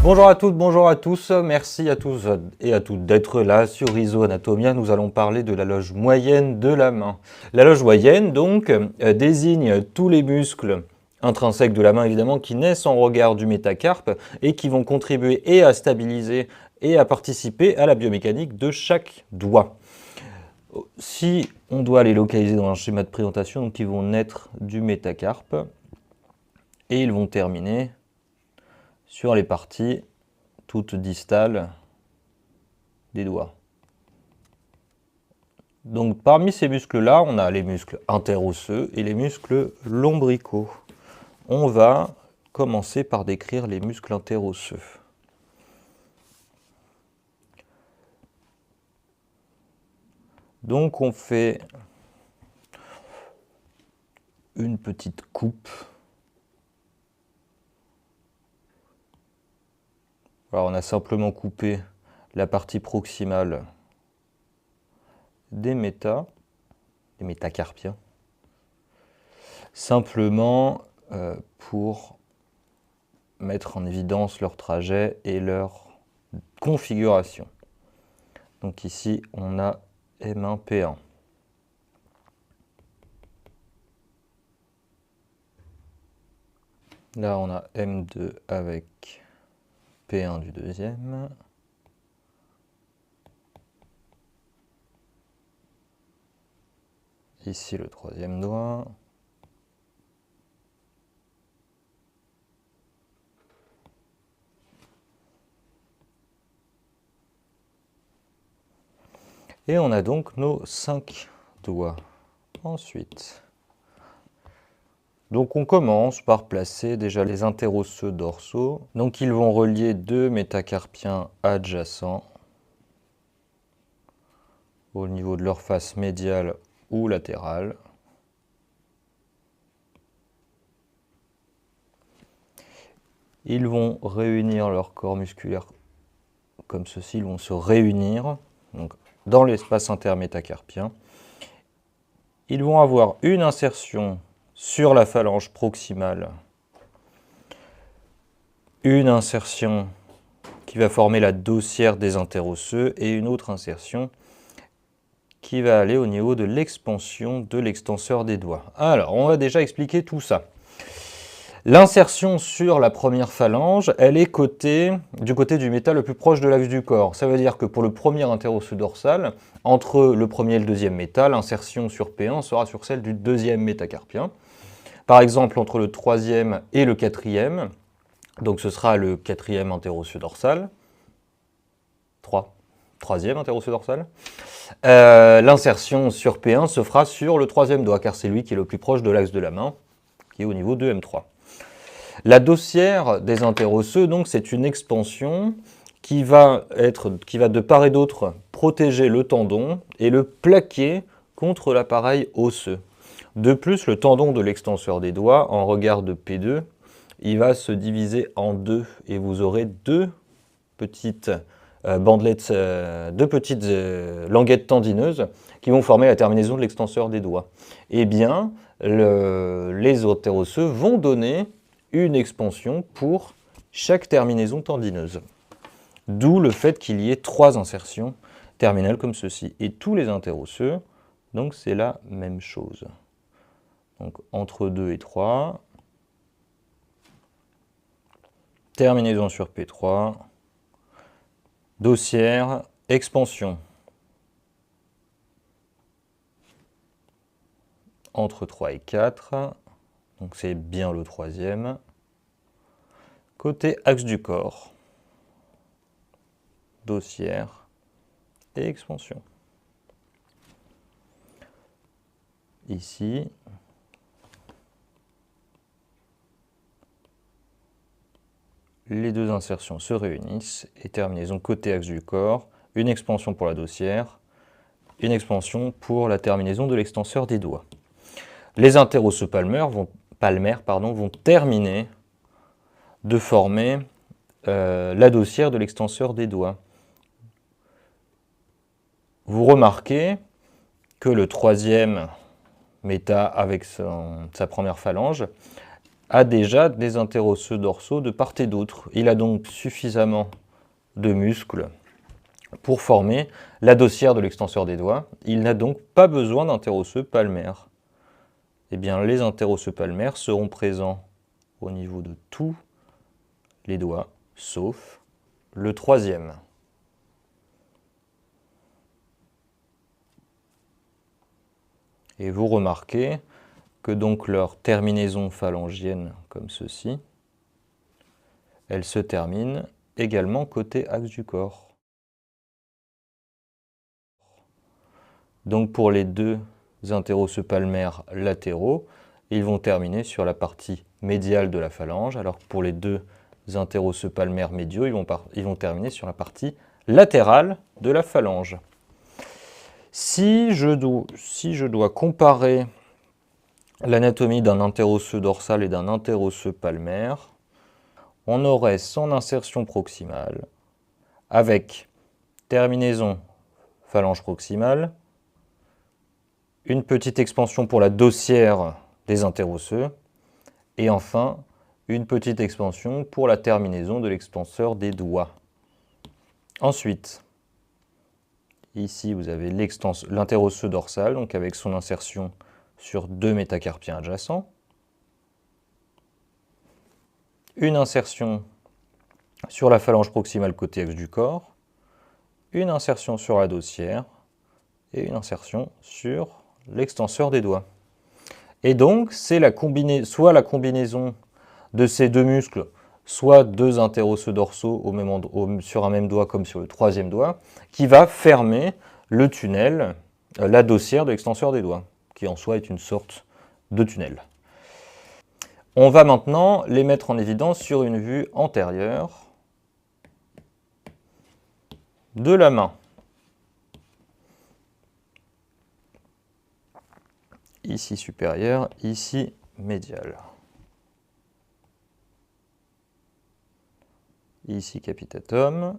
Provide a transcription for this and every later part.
Bonjour à toutes, bonjour à tous, merci à tous et à toutes d'être là sur Rhizoanatomia. Nous allons parler de la loge moyenne de la main. La loge moyenne, donc, désigne tous les muscles intrinsèques de la main, évidemment, qui naissent en regard du métacarpe et qui vont contribuer et à stabiliser et à participer à la biomécanique de chaque doigt. Si on doit les localiser dans un schéma de présentation, donc ils vont naître du métacarpe et ils vont terminer sur les parties toutes distales des doigts. Donc parmi ces muscles-là, on a les muscles interosseux et les muscles lombricaux. On va commencer par décrire les muscles interosseux. Donc on fait une petite coupe. Alors on a simplement coupé la partie proximale des métacarpiens, simplement pour mettre en évidence leur trajet et leur configuration. Donc ici on a M1, P1. Là on a M2 avec P1 du deuxième. Ici le troisième doigt. Et on a donc nos 5 doigts. Ensuite, donc on commence par placer déjà les interosseux dorsaux. Donc ils vont relier deux métacarpiens adjacents au niveau de leur face médiale ou latérale. Ils vont réunir leur corps musculaire comme ceci, ils vont se réunir donc, dans l'espace intermétacarpien. Ils vont avoir une insertion sur la phalange proximale, une insertion qui va former la dossière des interosseux et une autre insertion qui va aller au niveau de l'expansion de l'extenseur des doigts. Alors, on va déjà expliquer tout ça. L'insertion sur la première phalange, elle est du côté du métal le plus proche de l'axe du corps. Ça veut dire que pour le premier interosseux dorsal, entre le premier et le deuxième métal, l'insertion sur P1 sera sur celle du deuxième métacarpien. Par exemple, entre le troisième et le quatrième, donc ce sera le quatrième interosseux dorsal, troisième interosseux dorsal, l'insertion sur P1 se fera sur le troisième doigt, car c'est lui qui est le plus proche de l'axe de la main, qui est au niveau de M3. La dossière des interosseux, donc, c'est une expansion qui va de part et d'autre protéger le tendon et le plaquer contre l'appareil osseux. De plus, le tendon de l'extenseur des doigts, en regard de P2, il va se diviser en deux et vous aurez deux petites bandelettes, deux petites languettes tendineuses qui vont former la terminaison de l'extenseur des doigts. Eh bien, les interosseux vont donner une expansion pour chaque terminaison tendineuse. D'où le fait qu'il y ait 3 insertions terminales comme ceci. Et tous les interosseux, donc c'est la même chose. Donc entre 2 et 3, terminaison sur P3, dossière, expansion. Entre 3 et 4, donc c'est bien le troisième. Côté axe du corps, dossière et expansion. Ici, les deux insertions se réunissent et terminaison côté axe du corps, une expansion pour la dossière, une expansion pour la terminaison de l'extenseur des doigts. Les interosseux palmaires vont terminer de former la dossière de l'extenseur des doigts. Vous remarquez que le troisième méta avec sa première phalange a déjà des interosseux dorsaux de part et d'autre. Il a donc suffisamment de muscles pour former la dossière de l'extenseur des doigts. Il n'a donc pas besoin d'interosseux palmaires. Eh bien, les interosseux palmaires seront présents au niveau de tous les doigts, sauf le troisième. Et vous remarquez que donc leur terminaison phalangienne, comme ceci, elle se termine également côté axe du corps. Donc pour les deux interosseux palmaires latéraux, ils vont terminer sur la partie médiale de la phalange, alors que pour les deux interosseux palmaires médiaux, ils vont terminer sur la partie latérale de la phalange. Si je dois comparer l'anatomie d'un interosseux dorsal et d'un interosseux palmaire, on aurait son insertion proximale avec terminaison phalange proximale, une petite expansion pour la dossière des interosseux, et enfin une petite expansion pour la terminaison de l'extenseur des doigts. Ensuite, ici vous avez l'interosseux dorsal, donc avec son insertion sur deux métacarpiens adjacents, une insertion sur la phalange proximale côté axe du corps, une insertion sur la dossière et une insertion sur l'extenseur des doigts. Et donc, c'est soit la combinaison de ces deux muscles, soit deux interosseux dorsaux sur un même doigt comme sur le troisième doigt, qui va fermer le tunnel, la dossière de l'extenseur des doigts, qui en soi est une sorte de tunnel. On va maintenant les mettre en évidence sur une vue antérieure de la main. Ici supérieur, ici médial. Ici capitatum,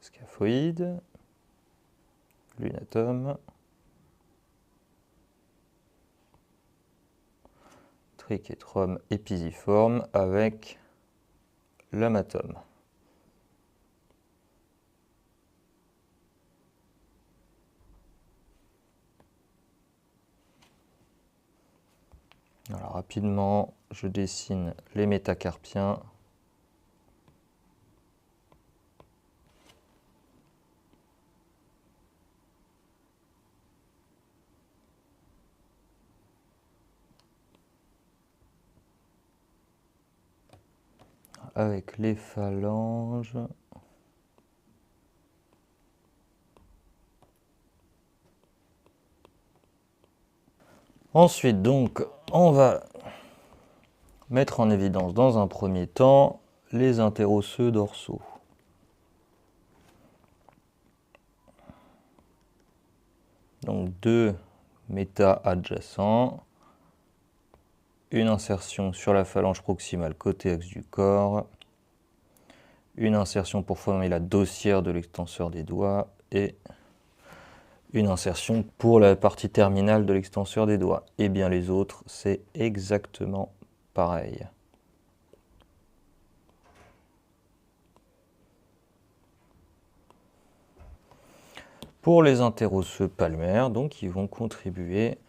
scaphoïde, lunatum, triquetrum épisiforme avec l'amatum. Alors rapidement, je dessine les métacarpiens. Avec les phalanges. Ensuite, donc, on va mettre en évidence dans un premier temps les interosseux dorsaux. Donc deux méta-adjacents, une insertion sur la phalange proximale côté axe du corps, une insertion pour former la dossière de l'extenseur des doigts et une insertion pour la partie terminale de l'extenseur des doigts. Et bien les autres, c'est exactement pareil. Pour les interosseux palmaires, donc, ils vont contribuer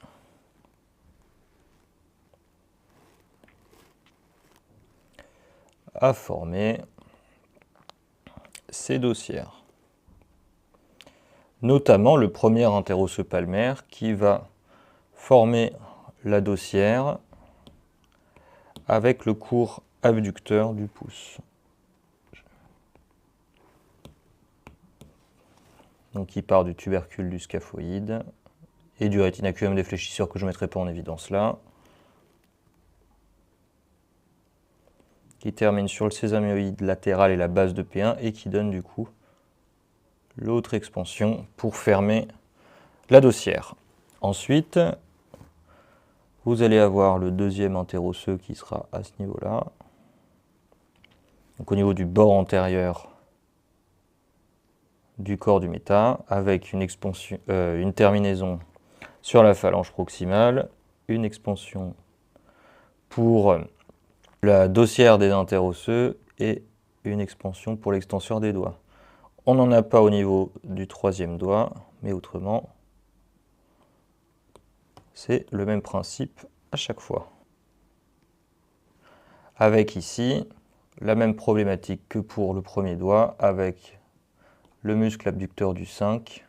à former ces dossières. Notamment le premier interosseux palmaire qui va former la dossière avec le court abducteur du pouce. Donc il part du tubercule du scaphoïde et du rétinaculum défléchisseur que je ne mettrai pas en évidence là, qui termine sur le sésamioïde latéral et la base de P1 et qui donne du coup l'autre expansion pour fermer la dossière. Ensuite, vous allez avoir le deuxième interosseux qui sera à ce niveau-là, donc au niveau du bord antérieur du corps du méta, avec une terminaison sur la phalange proximale, une expansion pour la dossière des interosseux et une expansion pour l'extenseur des doigts. On n'en a pas au niveau du troisième doigt, mais autrement, c'est le même principe à chaque fois. Avec ici, la même problématique que pour le premier doigt, avec le muscle abducteur du 5,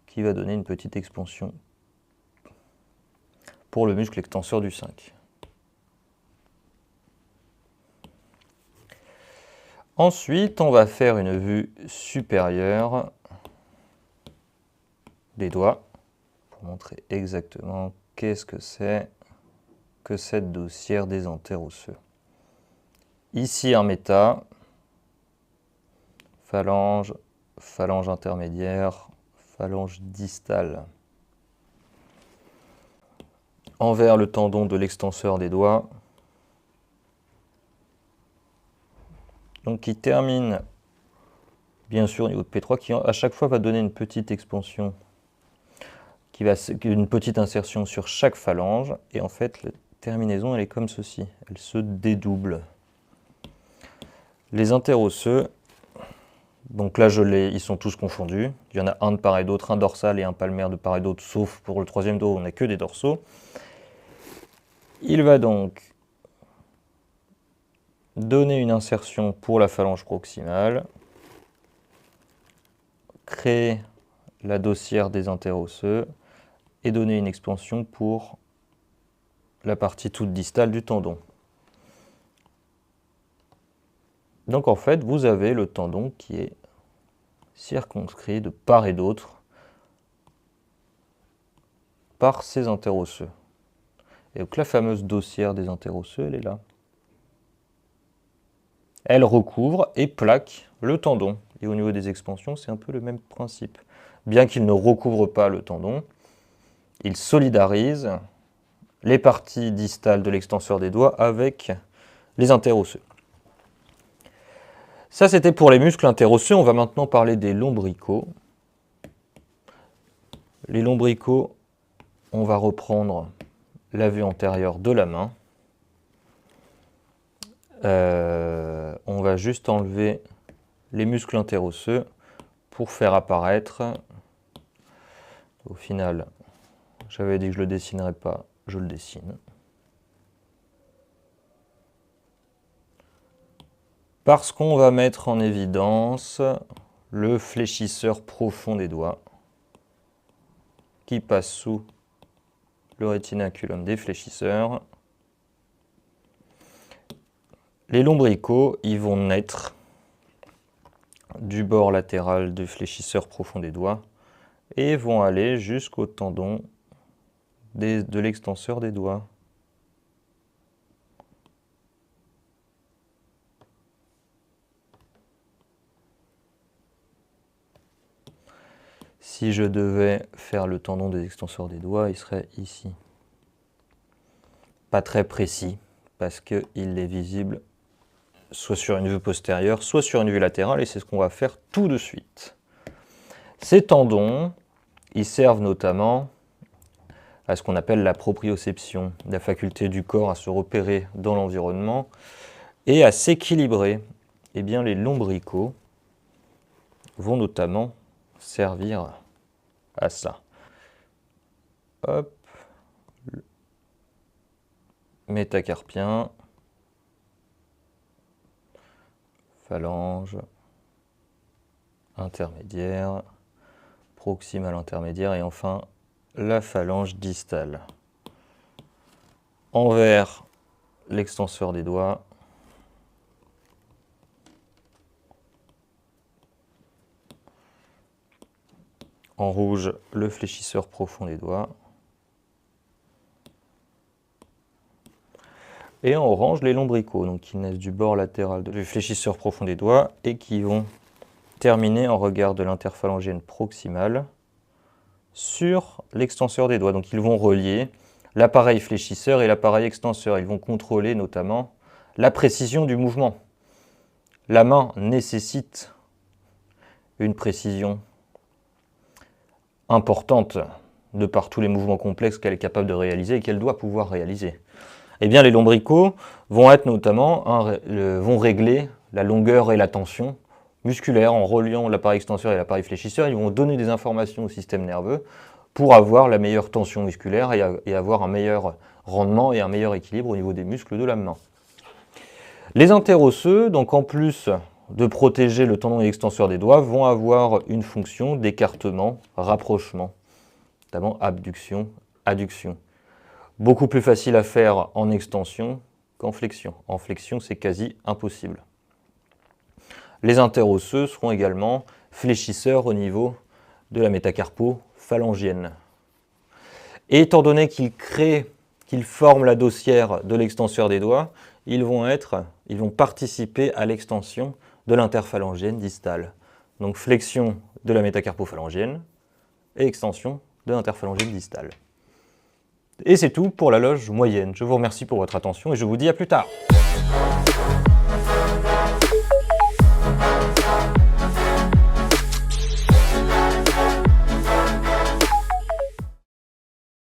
qui va donner une petite expansion pour le muscle extenseur du 5. Ensuite, on va faire une vue supérieure des doigts pour montrer exactement qu'est-ce que c'est que cette dossière des interosseux. Ici en méta, phalange, phalange intermédiaire, phalange distale. Envers le tendon de l'extenseur des doigts, donc qui termine bien sûr au niveau de P3, qui à chaque fois va donner une petite expansion, une petite insertion sur chaque phalange, et en fait la terminaison elle est comme ceci, elle se dédouble. Les interosseux, donc là ils sont tous confondus, il y en a un de part et d'autre, un dorsal et un palmaire de part et d'autre, sauf pour le troisième dos, on n'a que des dorsaux. Il va donc donner une insertion pour la phalange proximale, créer la dossière des interosseux et donner une expansion pour la partie toute distale du tendon. Donc en fait, vous avez le tendon qui est circonscrit de part et d'autre par ces interosseux. Et donc la fameuse dossière des interosseux, elle est là. Elle recouvre et plaque le tendon. Et au niveau des expansions, c'est un peu le même principe. Bien qu'il ne recouvre pas le tendon, il solidarise les parties distales de l'extenseur des doigts avec les interosseux. Ça, c'était pour les muscles interosseux. On va maintenant parler des lombricaux. Les lombricaux, on va reprendre la vue antérieure de la main. On va juste enlever les muscles interosseux pour faire apparaître, au final, j'avais dit que je ne le dessinerais pas, je le dessine. Parce qu'on va mettre en évidence le fléchisseur profond des doigts qui passe sous le rétinaculum des fléchisseurs. Les lombricaux, ils vont naître du bord latéral du fléchisseur profond des doigts et vont aller jusqu'au tendon de l'extenseur des doigts. Si je devais faire le tendon des extenseurs des doigts, il serait ici. Pas très précis, parce qu'il est visible soit sur une vue postérieure, soit sur une vue latérale, et c'est ce qu'on va faire tout de suite. Ces tendons, ils servent notamment à ce qu'on appelle la proprioception, la faculté du corps à se repérer dans l'environnement et à s'équilibrer. Eh bien, les lombricaux vont notamment servir à ça. Hop, métacarpien, phalange, intermédiaire, proximale intermédiaire et enfin la phalange distale. Envers l'extenseur des doigts, en rouge le fléchisseur profond des doigts, et en orange les lombricaux, donc qui naissent du bord latéral du fléchisseur profond des doigts et qui vont terminer en regard de l'interphalangienne proximale sur l'extenseur des doigts. Donc ils vont relier l'appareil fléchisseur et l'appareil extenseur. Ils vont contrôler notamment la précision du mouvement. La main nécessite une précision importante de par tous les mouvements complexes qu'elle est capable de réaliser et qu'elle doit pouvoir réaliser. Eh bien, les lombricaux vont être notamment, vont régler la longueur et la tension musculaire en reliant l'appareil extenseur et l'appareil fléchisseur. Ils vont donner des informations au système nerveux pour avoir la meilleure tension musculaire et avoir un meilleur rendement et un meilleur équilibre au niveau des muscles de la main. Les interosseux, donc en plus de protéger le tendon et l'extenseur des doigts, vont avoir une fonction d'écartement, rapprochement, notamment abduction, adduction. Beaucoup plus facile à faire en extension qu'en flexion. En flexion, c'est quasi impossible. Les interosseux seront également fléchisseurs au niveau de la métacarpo-phalangienne. Et étant donné qu'ils forment la dossière de l'extenseur des doigts, ils vont participer à l'extension de l'interphalangienne distale. Donc flexion de la métacarpo-phalangienne et extension de l'interphalangienne distale. Et c'est tout pour la loge moyenne. Je vous remercie pour votre attention et je vous dis à plus tard.